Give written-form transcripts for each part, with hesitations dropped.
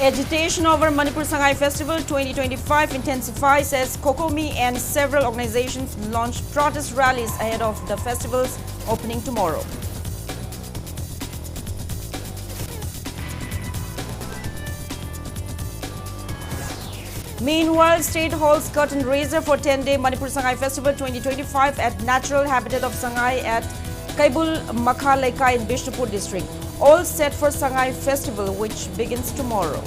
Agitation over Manipur Sangai Festival 2025 intensifies as Kokomi and several organizations launch protest rallies ahead of the festival's opening tomorrow. Meanwhile, State holds curtain raiser for 10-day Manipur Sangai Festival 2025 at Natural Habitat of Sangai at Kaibul Makha Laikai in Bishnupur district. All set for Sangai Festival, which begins tomorrow.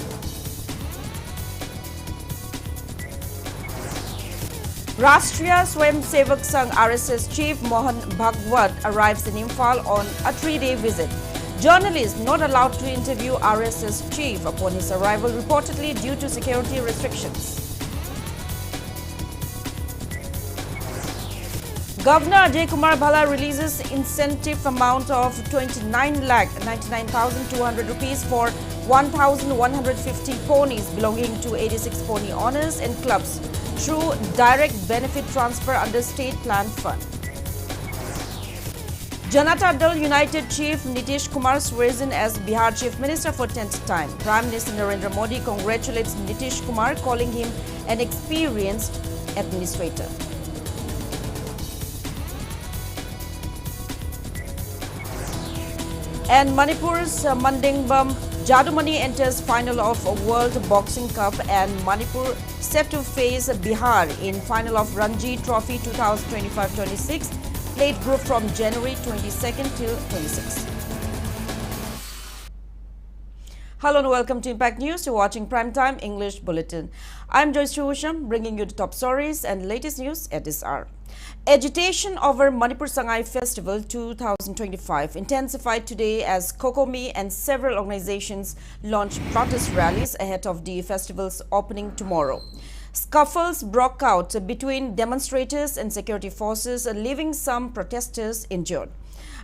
Rashtriya Swayamsevak Sangh RSS Chief Mohan Bhagwat arrives in Imphal on a 3-day visit. Journalists not allowed to interview RSS Chief upon his arrival, reportedly due to security restrictions. Governor Ajay Kumar Bhalla releases incentive amount of 29,99,200 rupees for 1,150 ponies belonging to 86 pony owners and clubs through direct benefit transfer under State Plan Fund. Janata Dal United Chief Nitish Kumar swears in as Bihar Chief Minister for 10th time. Prime Minister Narendra Modi congratulates Nitish Kumar, calling him an experienced administrator. And Manipur's Mandingbam Jadumani enters final of World Boxing Cup, and Manipur set to face Bihar in final of Ranji Trophy 2025-26, played group from January 22nd till 26th. Hello and welcome to Impact News. You're watching Primetime English Bulletin. I'm JOYSHREE USHAM, bringing you the top stories and latest news at this hour. Agitation over Manipur Sangai Festival 2025 intensified today as Kokomi and several organizations launched protest rallies ahead of the festival's opening tomorrow. Scuffles broke out between demonstrators and security forces, leaving some protesters injured.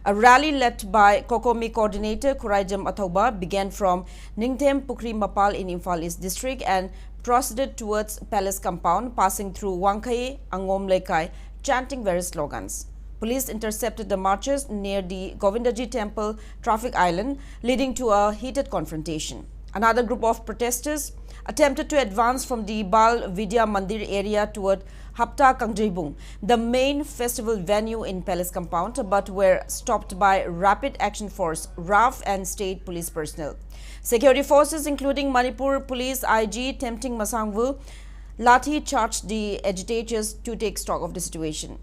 A rally led by Kokomi coordinator Kuraijam Athoba began from Ningthem Pukri Mapal in Imphal East District and proceeded towards Palace Compound, passing through Wangkai, Angom Laikai, chanting various slogans. Police intercepted the marchers near the Govindaji Temple traffic island, leading to a heated confrontation. Another group of protesters attempted to advance from the Bal Vidya Mandir area toward Hapta Kangjibung, the main festival venue in Palace Compound, but were stopped by Rapid Action Force, RAF and state police personnel. Security forces, including Manipur Police IG Tempting Masangvu, Lathi charged the agitators to take stock of the situation.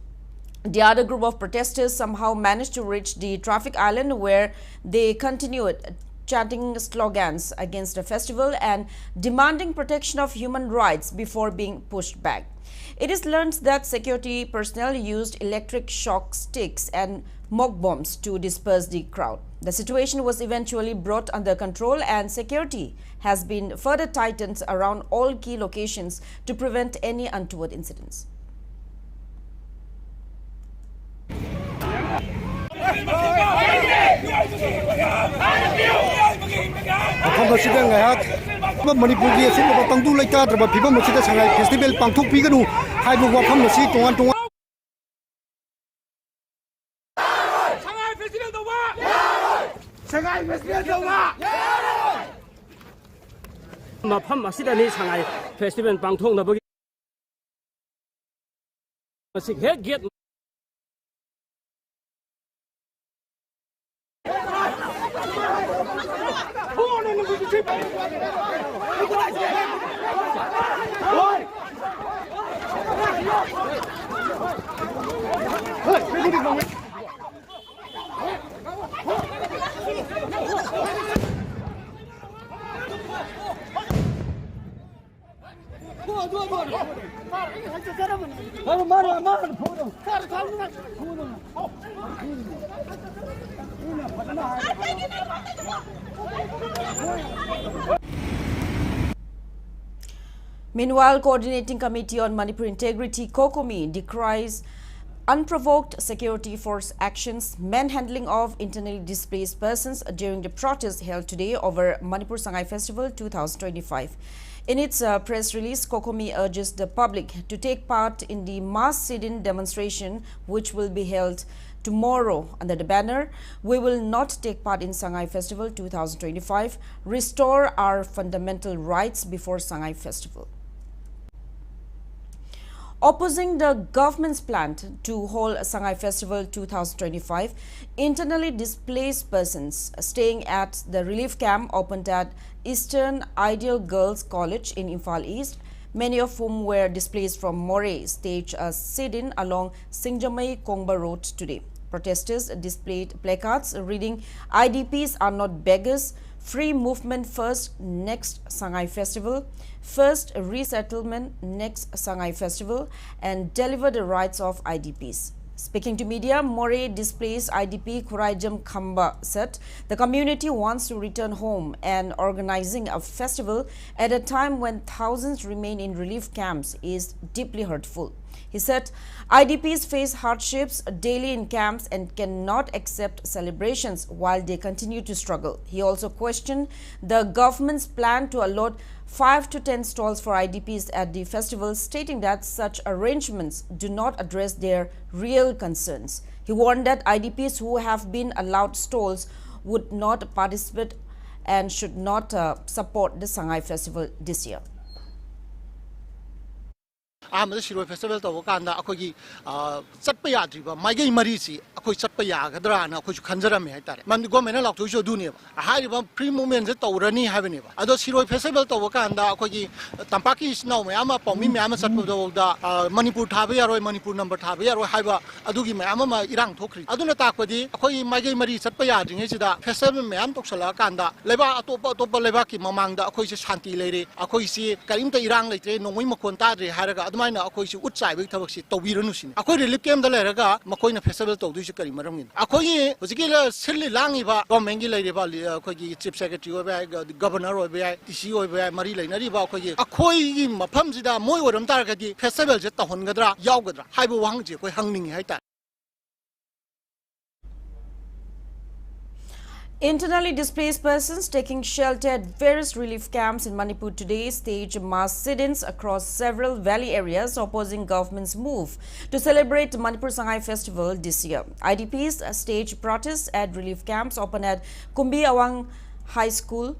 The other group of protesters somehow managed to reach the traffic island, where they continued chanting slogans against the festival and demanding protection of human rights before being pushed back. It is learned that security personnel used electric shock sticks and smoke bombs to disperse the crowd. The situation was eventually brought under control, and security has been further tightened around all key locations to prevent any untoward incidents. Manipur Sangai Festival Mafam asidani Sangai Festival pangthong na bagi masik head get Meanwhile, Coordinating Committee on Manipur Integrity, Kokomi, decries unprovoked security force actions, manhandling of internally displaced persons during the protest held today over Manipur Sangai Festival 2025. In its press release, Kokomi urges the public to take part in the mass sit-in demonstration, which will be held tomorrow under the banner, "We will not take part in Sangai Festival 2025, restore our fundamental rights before Sangai Festival." Opposing the government's plan to hold Sangai Festival 2025, internally displaced persons staying at the relief camp opened at Eastern Ideal Girls College in Imphal East, many of whom were displaced from Moray, staged a sit-in along Singjamai Kongba Road today. Protesters displayed placards reading, "IDPs are not beggars, free movement first, next Sangai Festival, first resettlement, next Sangai Festival, and deliver the rights of IDPs." Speaking to media, Moray displaced IDP Kuraijam Khamba said the community wants to return home and organizing a festival at a time when thousands remain in relief camps is deeply hurtful. He said IDPs face hardships daily in camps and cannot accept celebrations while they continue to struggle. He also questioned the government's plan to allot 5 to 10 stalls for IDPs at the festival, stating that such arrangements do not address their real concerns. He warned that IDPs who have been allowed stalls would not participate and should not support the Sangai Festival this year. JOYSHREE Festival to Wakanda, Akogi, Satpaya, Magai Marisi, Ako Satpaya, Gadran, Ako Kanzara Mehtare, Mandgomena to Dunia, a high pre movement to Rani Haveneva. JOYSHREE Festival to Wakanda, Akogi, Tampaki is now Mayama, Pomi, Mama Manipur Tabia, or Manipur number Tabia, or Haiba, Adugi Mayama, Irang Tokri. Aduna Takodi, Akoi Magai Mari Satpaya, Nisida, Festival Mayam Toxalakanda, Leva Topa Levaki, Mamanga, Akoi Shanti lady, Akoisi, Karimta Irang, like no Wima Contadri, Haraga. Mana ako si utsai big tabak si tawiro nusin. Ako relief camp dala raga makoy na festival to du si kari maramin. Ako ye usikila silli langi ba government gila riba ako ye chief secretary o ba governor o ba TC o ba mari lai na riba ako ye. Ako ye mapam sida moy waram tar kadi festival je tahon gadra yaw gadra. Hai bu wang je koy hangning hai ta. Internally displaced persons taking shelter at various relief camps in Manipur today staged mass sit-ins across several valley areas opposing government's move to celebrate Manipur Sangai Festival this year. IDPs staged protests at relief camps open at Kumbi Awang High School,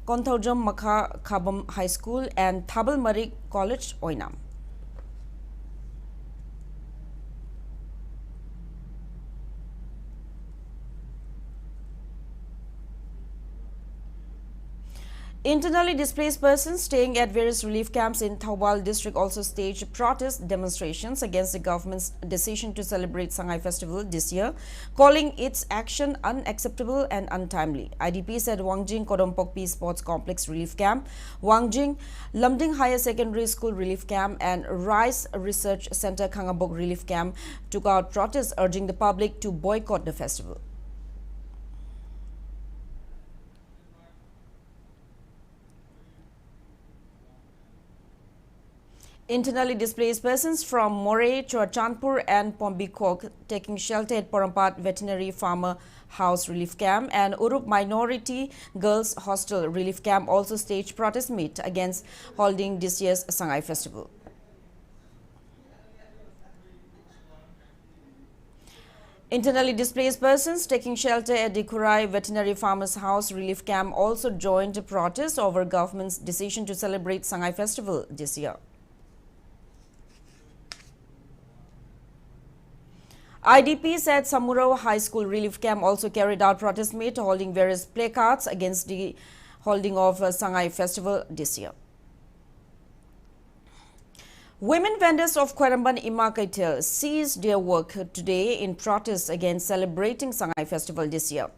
Konthaujam Makha Khabam High School and Thabal Marik College, Oinam. Internally displaced persons staying at various relief camps in Thaubal district also staged protest demonstrations against the government's decision to celebrate Sangai Festival this year, calling its action unacceptable and untimely. IDPs at Wangjing Kodompokpi Sports Complex Relief Camp, Wangjing Lamding Higher Secondary School Relief Camp and Rice Research Center Khangabok Relief Camp took out protests urging the public to boycott the festival. Internally displaced persons from Moray, Churachandpur and Pombikok taking shelter at Porampat Veterinary Farmer House Relief Camp and Urup Minority Girls Hostel Relief Camp also staged protest meet against holding this year's Sangai Festival. Internally displaced persons taking shelter at the Kurai Veterinary Farmers House Relief Camp also joined the protest over government's decision to celebrate Sangai Festival this year. IDPs at Samurao High School Relief Camp also carried out protest meet holding various placards against the holding of Sangai Festival this year. Women vendors of Kwaramban Ima Kaitel ceased their work today in protest against celebrating Sangai Festival this year.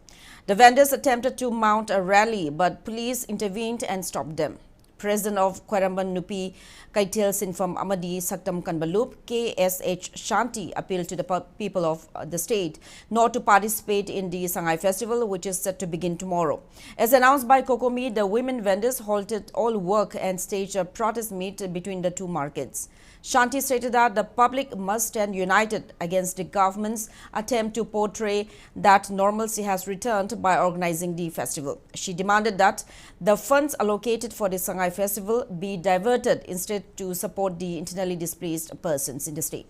The vendors attempted to mount a rally, but police intervened and stopped them. President of Kwaramban Nupi Kaitel Sinfam Amadi Saktam Kanbalup, KSH Shanti, appealed to the people of the state not to participate in the Sangai Festival, which is set to begin tomorrow. As announced by Kokomi, the women vendors halted all work and staged a protest meet between the two markets. Shanti stated that the public must stand united against the government's attempt to portray that normalcy has returned by organizing the festival. She demanded that the funds allocated for the Sangai Festival be diverted instead to support the internally displaced persons in the state.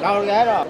Đâu ghé rồi.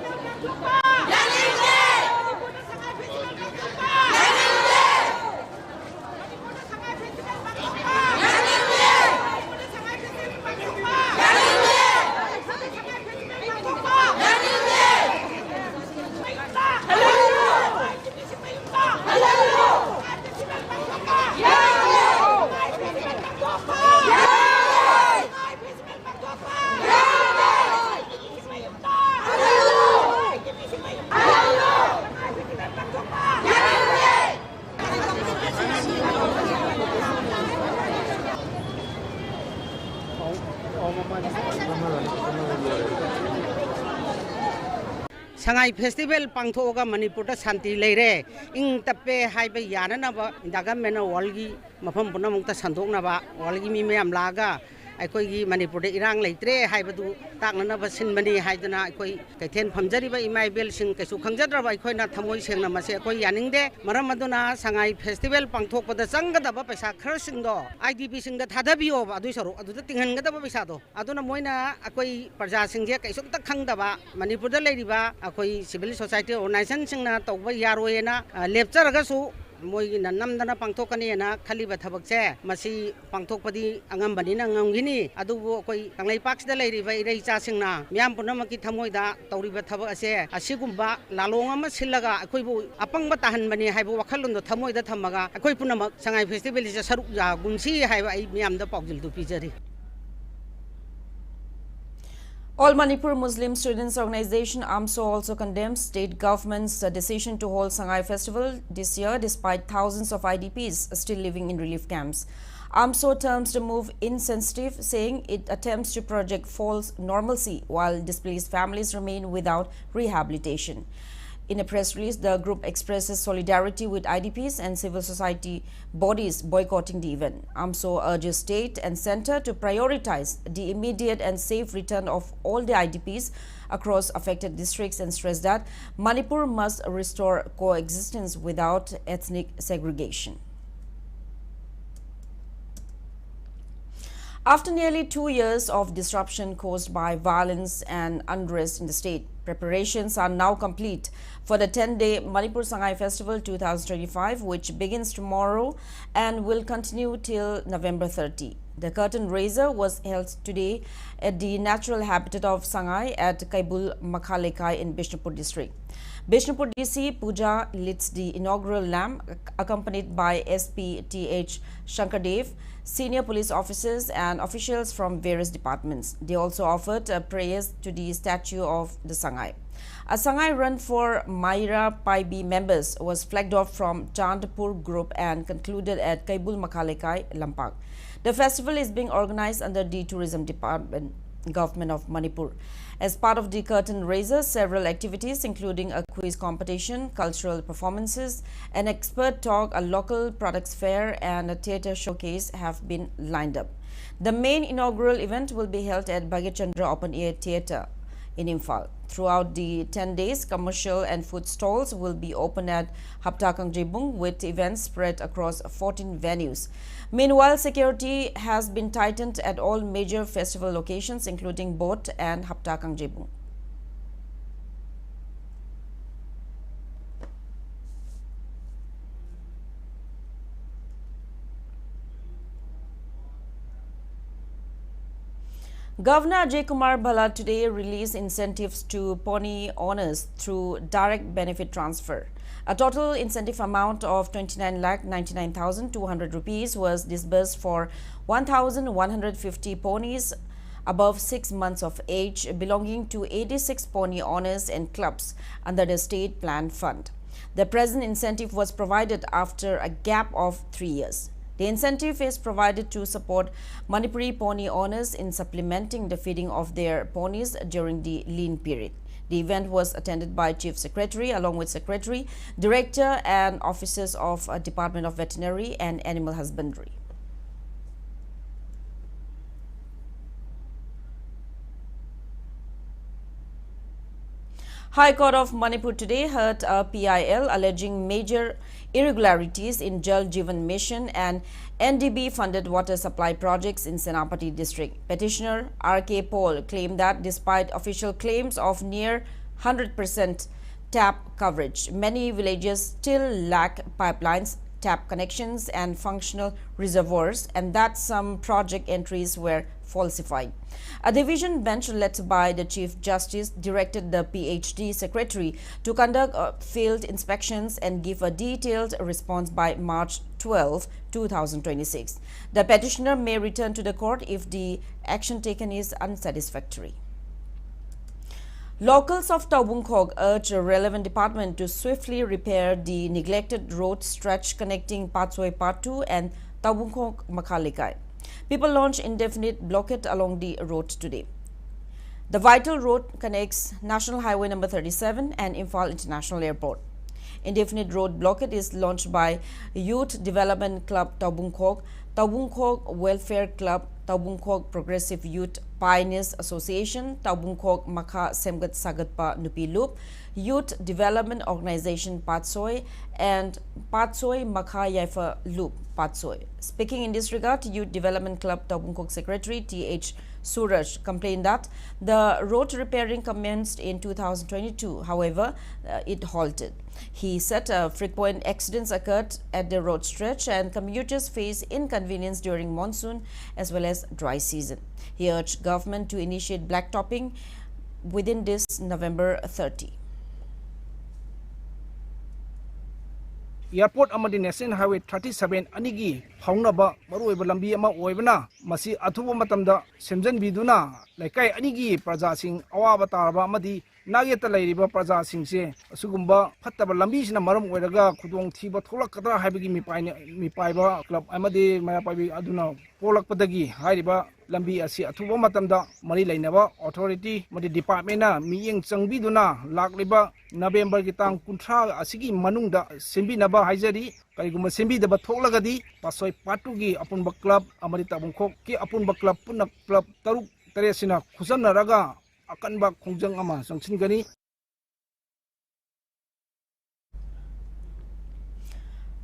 Sangai Festival pangthoga Manipur ta santi leire ing tappe haiba yana na ba daga mena walgi mafam puna mukta sandok na ba walgi mi mayam laga aikoi gi Manipur de irang leitre haibadu takna na ba sinmani haidana aikoi kaithen phamjari ba imai bel sing kaisu khangjadra ba aikoi na thamoi sengna mase aikoi yaningde maram aduna Sangai Festival pangthok pada sangga ba paisa khar sing do IDP sing da thadabiyo ba adu saru adu tinghan ga ba paisa do aduna moina aikoi parja sing je kaisu ta khangda ba Manipur da leiri ba aikoi civil society organization sing na tawba yaroena lepchar ga su moi na namdana pangthokani na khaliba thabak che masi pangthokpadi angambani na ngamgini adubu koi kanglai paks da leiri bai rei cha singna myam punamaki thamoi da tawriba thabak ase asigumba lalong ama sillaga akoi bu apangba tahan bani haibu wakhalun do thamoi da thamaga akoi punamak Sangai Festival je saruk ja gumsi haiba ai myam da paujil du pijari. All Manipur Muslim Students Organization AMSO also condemns state government's decision to hold Sangai Festival this year despite thousands of IDPs still living in relief camps. AMSO terms the move insensitive, saying it attempts to project false normalcy while displaced families remain without rehabilitation. In a press release, the group expresses solidarity with IDPs and civil society bodies boycotting the event. AMSO urges state and center to prioritize the immediate and safe return of all the IDPs across affected districts and stress that Manipur must restore coexistence without ethnic segregation. After nearly 2 years of disruption caused by violence and unrest in the state, preparations are now complete for the 10-day Manipur Sangai Festival 2025, which begins tomorrow and will continue till November 30. The curtain raiser was held today at the natural habitat of Sangai at Kaibul Makhalekai in Bishnupur district. Bishnupur DC Puja leads the inaugural lamp, accompanied by SP TH Shankardev, senior police officers and officials from various departments. They also offered prayers to the statue of the Sangai. A Sangai run for Maira Paibi members was flagged off from Chandpur group and concluded at Kaibul Makhalekai, Lampak. The festival is being organized under the Tourism Department, Government of Manipur. As part of the curtain raiser, several activities including a quiz competition, cultural performances, an expert talk, a local products fair and a theatre showcase have been lined up. The main inaugural event will be held at Bhagya Open Air Theatre in Imphal. Throughout the 10 days, commercial and food stalls will be open at Haptakang Jebung with events spread across 14 venues. Meanwhile, security has been tightened at all major festival locations including Bot and Haptakang Jebung. Governor Ajay Kumar Bhalla today released incentives to pony owners through direct benefit transfer. A total incentive amount of 29,99,200 rupees was disbursed for 1,150 ponies above 6 months of age belonging to 86 pony owners and clubs under the state plan fund. The present incentive was provided after a gap of 3 years. The incentive is provided to support Manipuri pony owners in supplementing the feeding of their ponies during the lean period. The event was attended by Chief Secretary along with Secretary, Director and officers of Department of Veterinary and Animal Husbandry. High Court of Manipur today heard a PIL alleging major irregularities in Jal Jeevan Mission and NDB-funded water supply projects in Senapati district. Petitioner R.K. Paul claimed that despite official claims of near 100% tap coverage, many villages still lack pipelines, tap connections and functional reservoirs, and that some project entries were falsified. A division bench led by the Chief Justice directed the PhD Secretary to conduct field inspections and give a detailed response by March 12, 2026. The petitioner may return to the court if the action taken is unsatisfactory. Locals of Taubungkhog urge a relevant department to swiftly repair the neglected road stretch connecting Patsoi Part 2 and Taubungkhog Makhalikai. People launched indefinite blockade along the road today. The vital road connects National Highway number 37 and Imphal International Airport. Indefinite road blockade is launched by Youth Development Club Taubungkhog, Taubungkhog Welfare Club, Taubungkhog Progressive Youth Pioneers Association, Taubungkhog Makha Semgat Sagatpa Nupi Loop, Youth Development Organization Patsoi, and Patsoi Makha Yaifa Loop Patsoi. Speaking in this regard, Youth Development Club Taubungkhog Secretary T.H. Suraj complained that the road repairing commenced in 2022. However, it halted. He said frequent accidents occurred at the road stretch and commuters face inconvenience during monsoon as well as dry season. He urged government to initiate blacktopping within this November 30. Airport amadi National Highway 37 anigi phaunaba maruoiba lambi ama oibana masi athuba matamda semjanbiduna laikai anigi praja sing awaba taraba amadi nageta lairiba praja singse asugumba phattaba lambi sina maram oiraga khudong thiba tholakadra haibagi mipaiba club amadi mayapabi aduna polakpadagi hairiba lambi asi athuba matamda mari lainaba authority madi department na miyeng changbiduna lakliba November ki tang kunthra asigi manungda sembinaba haijari kariguma sembidaba thoklagadi Pasoi Patu gi apunba club amari Taubungkhog ki apunba club punak club taruk taresina khusannaraga akanba khongjang ama sangsingani.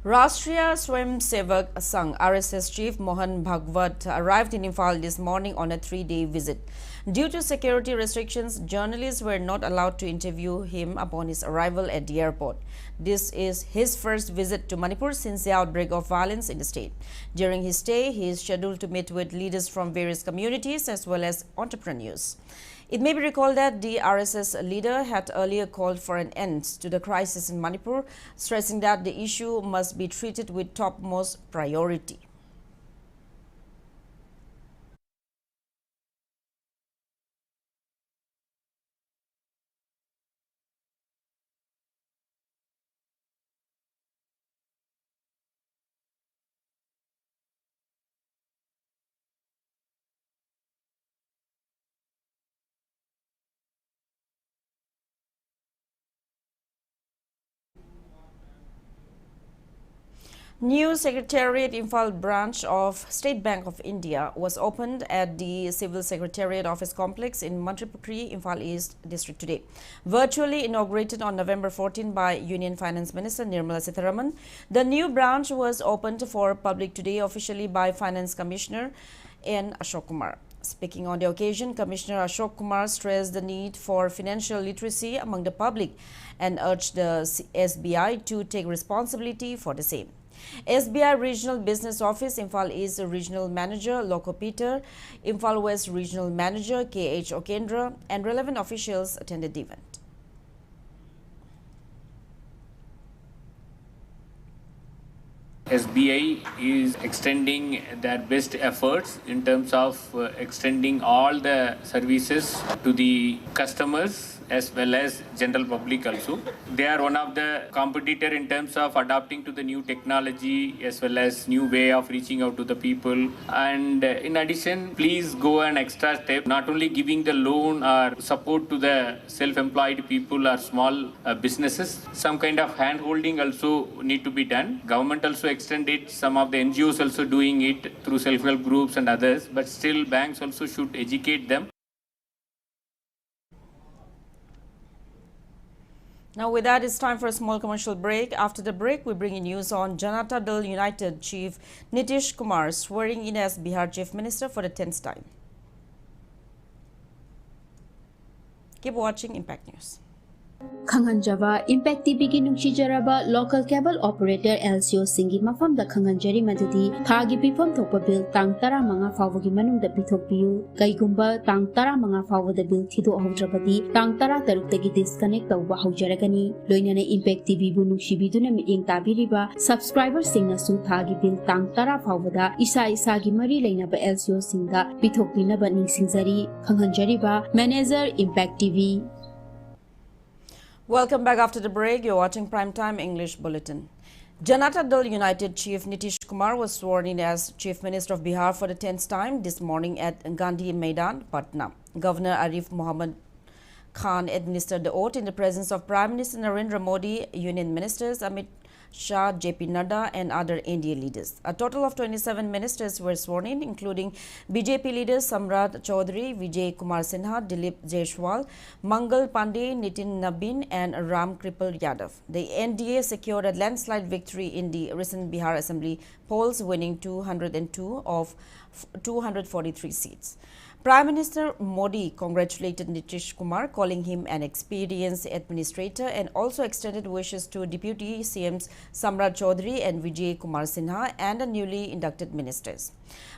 Rashtriya Swayamsevak Sangh RSS Chief Mohan Bhagwat arrived in Imphal this morning on a 3-day visit. Due to security restrictions, journalists were not allowed to interview him upon his arrival at the airport. This is his first visit to Manipur since the outbreak of violence in the state. During his stay, he is scheduled to meet with leaders from various communities as well as entrepreneurs. It may be recalled that the RSS leader had earlier called for an end to the crisis in Manipur, stressing that the issue must be treated with topmost priority. New Secretariat Imphal branch of State Bank of India was opened at the Civil Secretariat Office Complex in Mantripukri, Imphal East District today. Virtually inaugurated on November 14 by Union Finance Minister Nirmala Sitharaman, the new branch was opened for public today officially by Finance Commissioner N. Ashok Kumar. Speaking on the occasion, Commissioner Ashok Kumar stressed the need for financial literacy among the public and urged the SBI to take responsibility for the same. SBI Regional Business Office, Imphal East Regional Manager Loko Peter, Imphal West Regional Manager K.H. Okendra and relevant officials attended the event. SBI is extending their best efforts in terms of extending all the services to the customers as well as general public also. They are one of the competitor in terms of adapting to the new technology as well as new way of reaching out to the people. And in addition, please go an extra step, not only giving the loan or support to the self-employed people or small businesses, some kind of hand-holding also need to be done. Government also extended, some of the NGOs also doing it through self-help groups and others, but still banks also should educate them. Now with that, it's time for a small commercial break. After the break, we bring you news on Janata Dal United Chief Nitish Kumar swearing in as Bihar Chief Minister for the 10th time. Keep watching Impact News. Khanganjava Impact TV ki nungsijaraba local cable operator LCO singi mafam da khanganjari madudi thagi pifam thokpa bill tang tara manga fawo gi manung da pithokpiu kaigumba tang tara manga fawo da bill thido haudrabadi tang tara taruk tagi disconnect tawba haujaragani loinana Impact TV bu nungsibiduna miting tabiriba subscriber singna su thagi bill tang tara fawo da isa gi mari leinaba LCO singda pithokpina ba ningsingjari khanganjari ba manager Impact TV. Welcome back after the break. You're watching Primetime English Bulletin. Janata Dal United Chief Nitish Kumar was sworn in as Chief Minister of Bihar for the 10th time this morning at Gandhi Maidan, Patna. Governor Arif Mohammed Khan administered the oath in the presence of Prime Minister Narendra Modi, Union Ministers Amit Shah, JP Nadda and other NDA leaders. A total of 27 ministers were sworn in, including BJP leaders Samrat Chaudhary, Vijay Kumar Sinha, Dilip Jaishwal, Mangal Pandey, Nitin Nabin and Ram Kripal Yadav. The NDA secured a landslide victory in the recent Bihar Assembly polls, winning 202 of 243 seats. Prime Minister Modi congratulated Nitish Kumar, calling him an experienced administrator, and also extended wishes to Deputy CMs Samrat Chaudhary and Vijay Kumar Sinha and the newly inducted ministers.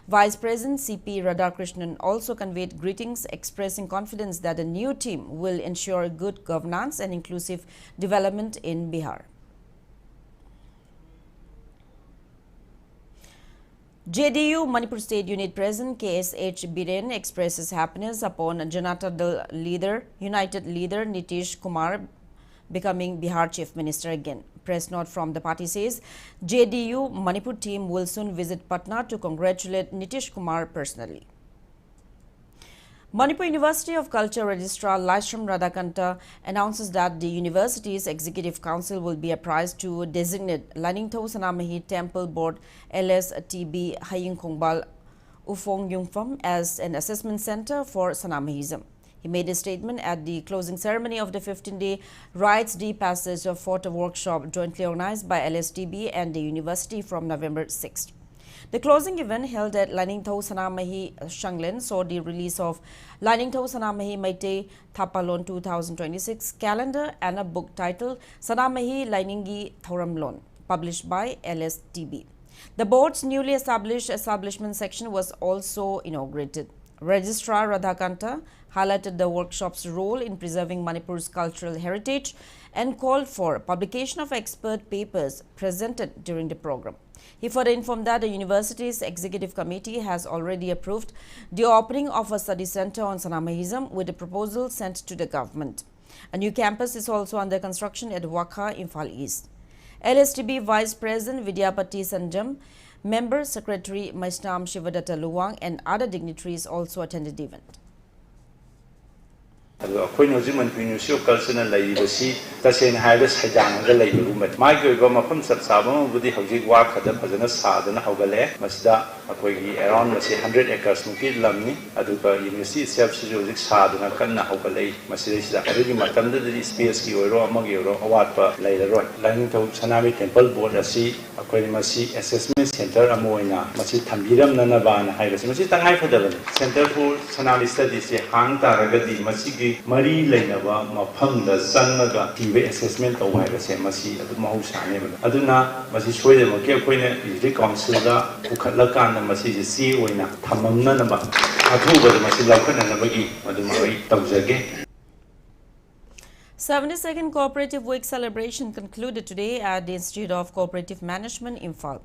Vice President CP Radhakrishnan also conveyed greetings, expressing confidence that the new team will ensure good governance and inclusive development in Bihar. JDU Manipur State Unit President KSH Biren expresses happiness upon Janata Dal United leader Nitish Kumar becoming Bihar Chief Minister again. Press note from the party says JDU Manipur team will soon visit Patna to congratulate Nitish Kumar personally. Manipur University of Culture Registrar Laishram Radhakanta announces that the university's Executive Council will be apprised to designate Laningtho Sanamahi Temple Board LSTB Haying Kongbal Ufong Yungfam as an assessment center for Sanamahism. He made a statement at the closing ceremony of the 15-day Rights Day Passage of Photo workshop jointly organized by LSTB and the university from November 6th. The closing event held at Laningtho Sanamahi Shanglen saw the release of Laningtho Sanamahi Maite Thapalon 2026 calendar and a book titled Sanamahi Lainingi Thoramlon, published by LSTB. The board's newly established establishment section was also inaugurated. Registrar Radhakanta highlighted the workshop's role in preserving Manipur's cultural heritage and called for publication of expert papers presented during the program. He further informed that the university's executive committee has already approved the opening of a study center on Sanamahism with a proposal sent to the government. A new campus is also under construction at Wakha, Imphal East. LSTB Vice President Vidyapati Sanjam, Member Secretary Maisnam Shivadatta Luwang and other dignitaries also attended the event. ꯑꯩꯈꯣꯏꯅ ꯍꯧꯖꯤꯛ Manipur university of ꯀꯜꯆꯔꯅ ꯂꯩꯔꯤꯕꯁꯤ ꯇꯁꯦꯡꯅ ꯍꯥꯏꯔꯒ ꯁꯩꯗꯥꯡꯉꯒ ꯂꯩꯕꯒꯨꯝꯕꯅꯤ ꯃꯥꯒꯤ ꯑꯣꯏꯕ ꯃꯐꯝ ꯆꯞ ꯆꯥꯕ ꯑꯃꯕꯨꯗꯤ ꯍꯧꯖꯤꯛ ꯋꯥ ꯈꯛꯇ ꯐꯖꯅ ꯁꯥꯗꯨꯅ ꯍꯧꯒꯠꯂꯛꯑꯦ ꯃꯁꯤꯗ ꯑꯩꯈꯣꯏꯒꯤ ꯑꯦꯔꯥꯎꯟ ꯃꯁꯤ 100 ꯑꯦꯀꯔꯁꯃꯨꯛꯀꯤ ꯂꯝꯅꯤ ꯑꯗꯨꯒ ꯌꯨꯅꯤꯚꯔꯁꯤꯇꯤ ꯏꯠꯁꯦꯜꯐꯁꯤꯁꯨ ꯍꯧꯖꯤꯛ ꯁꯥꯗꯨꯅ ꯀꯟꯅ ꯍꯧꯒꯠꯂꯛꯏ ꯃꯁꯤꯗꯩꯁꯤꯗ ꯑꯗꯨꯒꯤ ꯃꯇꯝꯗꯨꯗꯗꯤ ꯁ꯭ꯄꯦꯁꯀꯤ ꯑꯣꯏꯔꯣ ꯑꯃꯒꯤ ꯑꯣꯏꯔꯣ ꯑꯋꯥꯠꯄ ꯂꯩꯔꯔꯣꯏ ꯂꯥꯏꯅꯤꯡꯊꯧ ꯁꯅꯥꯃꯍꯤ ꯇꯦꯝꯄꯜ ꯕꯣꯔꯗ ꯑꯁꯤ ꯑꯩꯈꯣꯏ ꯃꯁꯤ ꯑꯦꯁꯦꯁꯃꯦꯟ ꯁꯦꯟꯇꯔ ꯑꯃ ꯑꯣꯏꯅ ꯃꯁꯤ ꯊꯝꯕꯤꯔꯝꯅꯅꯕꯅ ꯍꯥꯏꯕꯁꯤ ꯃꯁꯤ ꯇꯉꯥꯏꯐꯗꯕꯅꯤ ꯁꯦꯟꯇꯔ ꯐꯣꯔ ꯁꯅꯥꯃꯍꯤ ꯁ꯭ꯇꯗꯤꯁꯁꯦ ꯍꯥꯡ ꯇꯥꯔꯒꯗꯤ ꯃꯁꯤꯒꯤ ꯃꯔꯤ ꯂꯩꯅꯕ ꯃꯐꯝꯗ ꯆꯪꯉꯒ ꯊꯤꯕ ꯑꯦꯁꯦꯁꯃꯦꯟ ꯇꯧꯕ ꯍꯥꯏꯕꯁꯦ ꯃꯁꯤ ꯑꯗꯨꯝ ꯃꯍꯧꯁꯥꯅꯦꯕ ꯑꯗꯨꯅ ꯃꯁꯤ ꯁꯣꯏꯗꯅꯃꯛꯀꯤ ꯑꯩꯈꯣꯏꯅ ꯌꯨꯅꯤꯚꯔꯁꯤꯇꯤ ꯀꯥꯎꯟꯁꯤꯜꯗ ꯄꯨꯈꯠꯂꯀꯥꯟꯗ ꯃꯁꯤꯁꯦ ꯆꯦ ꯑꯣꯏꯅ ꯊꯝꯃꯝꯅꯅꯕ ꯑꯊꯨꯕꯗ ꯃꯁꯤ ꯂꯧꯈꯠꯅꯅꯕꯒꯤ ꯃꯗꯨꯃ ꯑꯩ ꯇꯧꯖꯒꯦ. 72nd Cooperative Week celebration concluded today at the Institute of Cooperative Management, Imphal.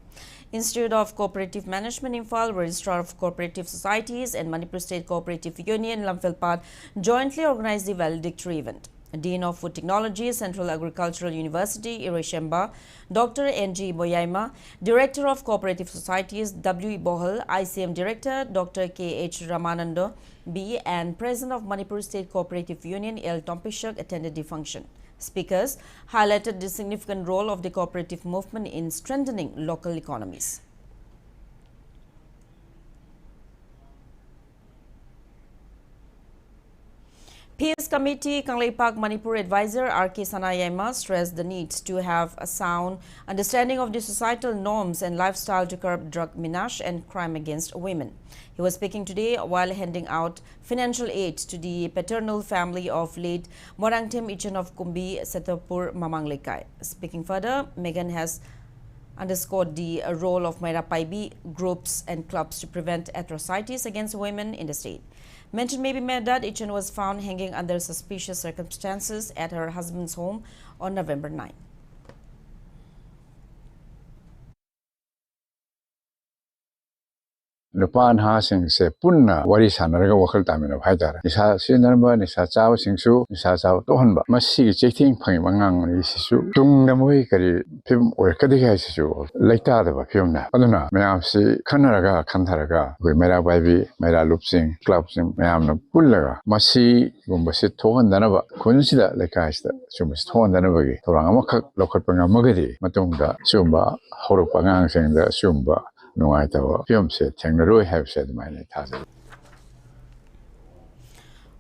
Institute of Cooperative Management, Imphal, Registrar of Cooperative Societies and Manipur State Cooperative Union, Lamphilpat, jointly organized the valedictory event. Dean of Food Technology, Central Agricultural University, Ireshemba, Dr. N.G. Boyaima, Director of Cooperative Societies, W. Bohal, ICM Director, Dr. K.H. Ramanando B. and President of Manipur State Cooperative Union, L. Tompishak, attended the function. Speakers highlighted the significant role of the cooperative movement in strengthening local economies. Peace Committee Kangleipak Manipur Advisor R.K. Sanayama stressed the need to have a sound understanding of the societal norms and lifestyle to curb drug menace and crime against women. He was speaking today while handing out financial aid to the paternal family of late Morangtem Ichan of Kumbi, Setapur, Mamanglekai. Speaking further, Megan has underscored the role of Maira Paibi groups and clubs to prevent atrocities against women in the state. Mention may be made that Ichan was found hanging under suspicious circumstances at her husband's home on November 9. Nupan ha sing se punna wari sanaraga wakal tamina bhaidara nisa sinarba nisa chaw singsu nisa chaw tohanba masi chething phangi mangang ni sisu tungna moi kari phim orkadi ga sisu laita da ba phimna aduna mayam si khanaraga khantharaga goi mera baibi mera lupsing club sing mayam na pullaga masi gumba se thohandana ba kunsida lekaista sumis thohandana ba gi thorang amakak lokhat panga magadi matungda sumba horuk pangang sing da sumba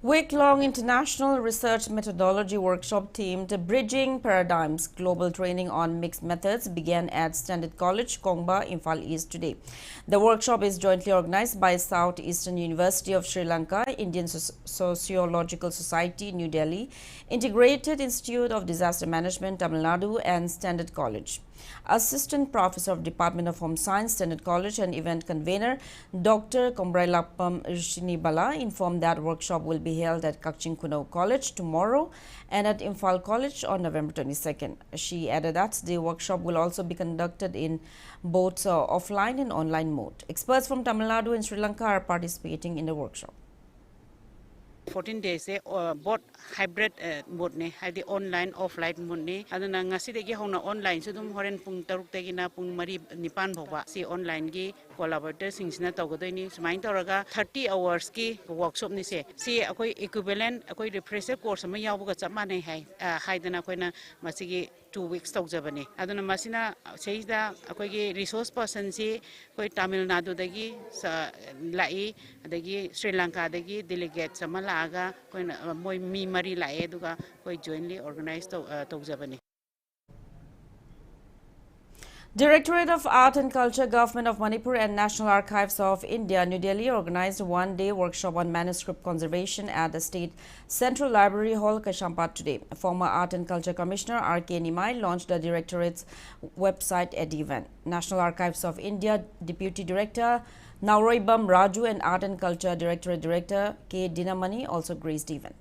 Week-long international research methodology workshop themed Bridging Paradigms Global Training on Mixed Methods began at Standard College, Kongba, Imphal East today. The workshop is jointly organized by Southeastern University of Sri Lanka, Indian Sociological Society, New Delhi, Integrated Institute of Disaster Management, Tamil Nadu, and Standard College. Assistant Professor of Department of Home Science, Standard College, and event convener Dr. Kombrailapam Rishinibala informed that workshop will be held at Kakching Kuno College tomorrow and at Imphal College on November 22nd. She added that the workshop will also be conducted in both offline and online mode. Experts from Tamil Nadu and Sri Lanka are participating in the workshop. 14 days both hybrid mode ne hadi online offline mode ne aduna ngasi degi hona online sudum horen pung taruk tegi na pung mari nipan bhoba si online gi collaborator singsina tawgodoini sumain tawraga 30 hours ki workshop ni se si akoi equivalent akoi refresher course ma yawbuga chapma nei hai haidana koina masigi 2 weeks tawjabani aduna masina seida akoi gi resource person si koi Tamil Nadu dagi lai adagi Sri Lanka dagi delegate samala aga koina moi mi mari lai duga koi jointly organized tawjabani. Directorate of Art and Culture, Government of Manipur and National Archives of India, New Delhi organized a one-day workshop on manuscript conservation at the State Central Library Hall, Kashampat today. Former Art and Culture Commissioner R.K. Nimai launched the Directorate's website at the event. National Archives of India Deputy Director Nauroibam Raju and Art and Culture Directorate Director K. Dinamani also graced the event.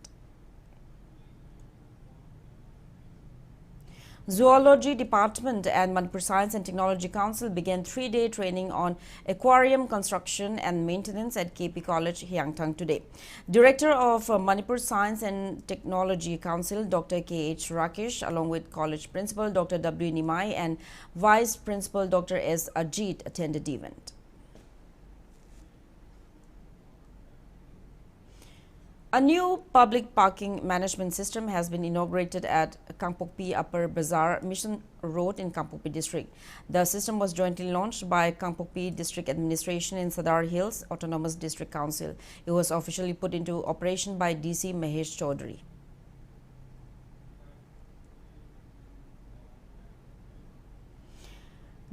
Zoology Department and Manipur Science and Technology Council began 3-day training on aquarium construction and maintenance at KP College, Hyangthang today. Director of Manipur Science and Technology Council, Dr. K.H. Rakesh, along with College Principal Dr. W. Nimai and Vice Principal Dr. S. Ajit attended the event. A new public parking management system has been inaugurated at Kangpokpi Upper Bazaar Mission Road in Kangpokpi District. The system was jointly launched by Kangpokpi District Administration and Sadar Hills Autonomous District Council. It was officially put into operation by DC Mahesh Chaudhary.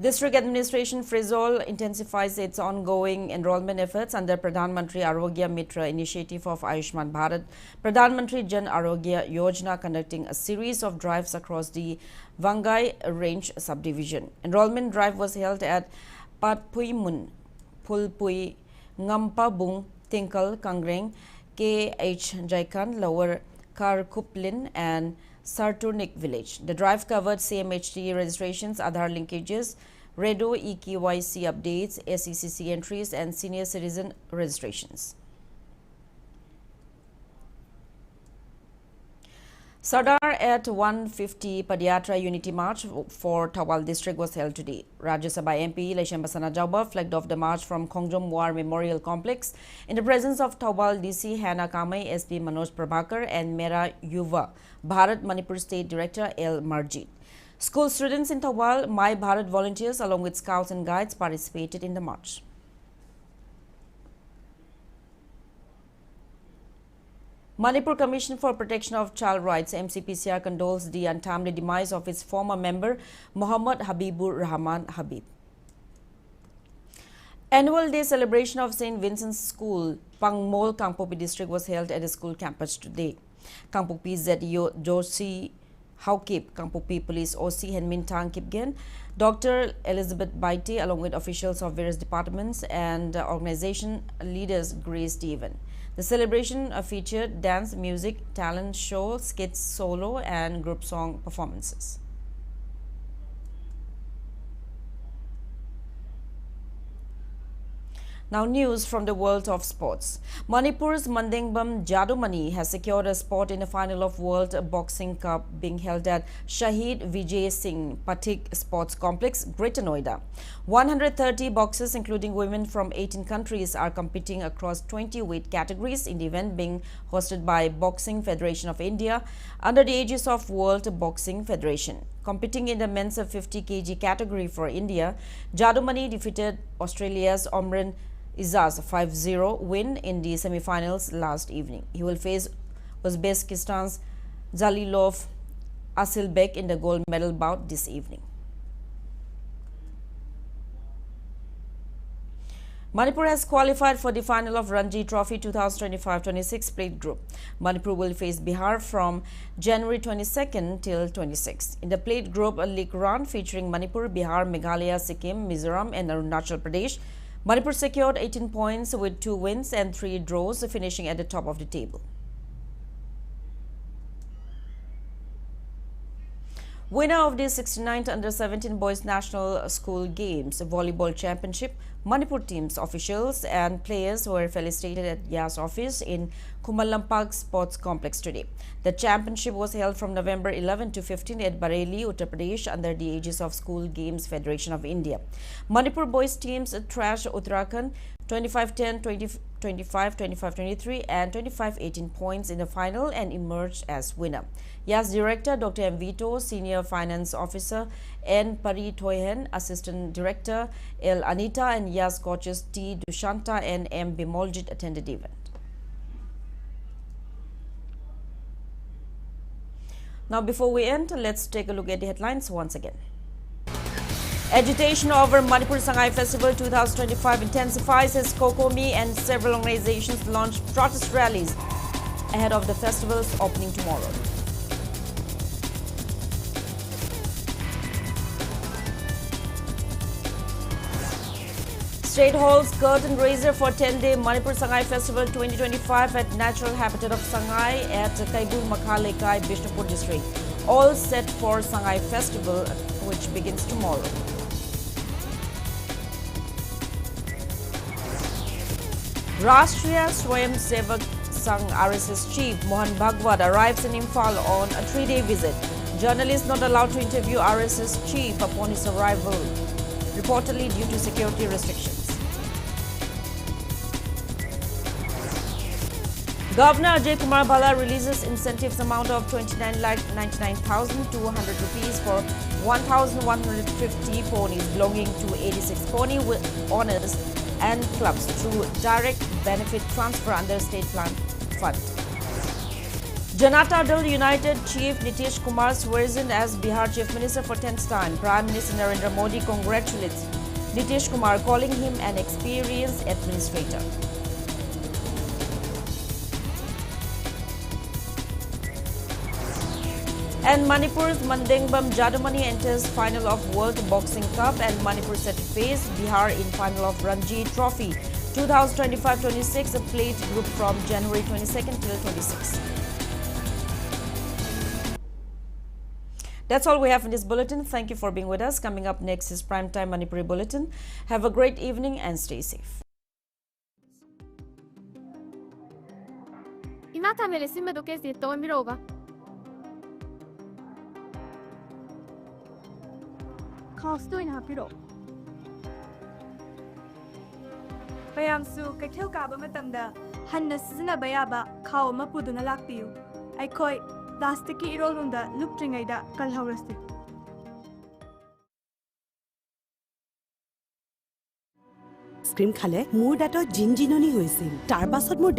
District Administration Frizol intensifies its ongoing enrollment efforts under Pradhan Mantri Arogya Mitra initiative of Ayushman Bharat, Pradhan Mantri Jan Arogya Yojana, conducting a series of drives across the Vangai Range subdivision. Enrollment drive was held at Patpui Mun, Pulpui, Ngampa Bung, Tinkal, Kangreng, K.H. Jaikan, Lower Karkuplin and Sarturnik village. The drive covered CMHT registrations, Aadhaar linkages, REDO EKYC updates, SECC entries and senior citizen registrations. Sardar at 150 Padiyatra Unity March for Thawal District was held today. Rajya Sabha MP Laisham Basana Jauba flagged off the march from Khongjom War Memorial Complex in the presence of Thawal DC Hana Kamai, SP Manoj Prabhakar and Mera Yuva Bharat Manipur State Director L. Marjit. School students in Thawal, My Bharat volunteers along with scouts and guides participated in the march. Manipur Commission for Protection of Child Rights (MCPCR) condoles the untimely demise of its former member Muhammad Habibur Rahman Habib. Annual Day celebration of St. Vincent's School, Pangmol, Kangpopi district was held at the school campus today. Kangpopi JOYSHREE Haukip, Kangpopi Police OC Henmin Tang Kipgen, Dr. Elizabeth Baite, along with officials of various departments and organization leaders graced the event. The celebration featured dance, music, talent show, skits, solo and group song performances. Now news from the world of sports. Manipur's Mandingbam Jadumani has secured a spot in the final of World Boxing Cup being held at Shahid Vijay Singh Pathik Sports Complex, Greater Noida. 130 boxers including women from 18 countries are competing across 20 weight categories in the event being hosted by Boxing Federation of India under the aegis of World Boxing Federation. Competing in the men's 50 kg category for India, Jadumani defeated Australia's Omran Izaz 5-0 win in the semi-finals last evening. He will face Uzbekistan's Zalilov Asilbek in the gold medal bout this evening. Manipur has qualified for the final of Ranji Trophy 2025-26 plate group. Manipur will face Bihar from January 22nd till 26th. In the plate group, a league round featuring Manipur, Bihar, Meghalaya, Sikkim, Mizoram and Arunachal Pradesh, Manipur secured 18 points with 2 wins and 3 draws, finishing at the top of the table. Winner of the 69th Under-17 Boys National School Games Volleyball Championship, Manipur teams, officials and players were felicitated at YAS office in Kumalampag Sports Complex today. The championship was held from November 11 to 15 at Bareilly, Uttar Pradesh under the aegis of School Games Federation of India. Manipur boys teams thrashed Uttarakhand 25-10, 25, 25-23 and 25-18 points in the final and emerged as winner. YAS Director Dr. M. Vito, Senior Finance Officer N. Pari Toyhen, Assistant Director L. Anita and YAS coaches T. Dushanta and M. Bimoljit attended the event. Now before we end, let's take a look at the headlines once again. Agitation over Manipur Sangai Festival 2025 intensifies as Kokomi and several organizations launch protest rallies ahead of the festival's opening tomorrow. State holds curtain raiser for 10-day Manipur Sangai Festival 2025 at Natural Habitat of Sangai at Kaibul Makhalekai, Bishnupur district. All set for Sangai Festival, which begins tomorrow. Rashtriya Swayam Sevak Sangh RSS Chief Mohan Bhagwat arrives in Imphal on a 3-day visit. Journalists not allowed to interview RSS Chief upon his arrival, reportedly due to security restrictions. Governor Ajay Kumar Bala releases incentives amount of 29,99,200 rupees for 1,150 ponies belonging to 86 pony owners and clubs through direct benefit transfer under State Plan Fund. Janata Dal United Chief Nitish Kumar swears in as Bihar Chief Minister for 10th time. Prime Minister Narendra Modi congratulates Nitish Kumar, calling him an experienced administrator. And Manipur's Mandingbam Jadumani enters final of World Boxing Cup and Manipur set to face Bihar in final of Ranji Trophy 2025-26, a plate group from January 22nd till 26th. That's all we have in this bulletin. Thank you for being with us. Coming up next is Primetime Manipuri Bulletin. Have a great evening and stay safe. Bayamsu kaithel kaba matamda hanna sizinaba yaba khaw ama puduna lakpiyu. Aikhoi plastic ki irolunda luptringaida kalhaurasti. Cream khale mur dato jinjinoni hoisil. Tar pasot mur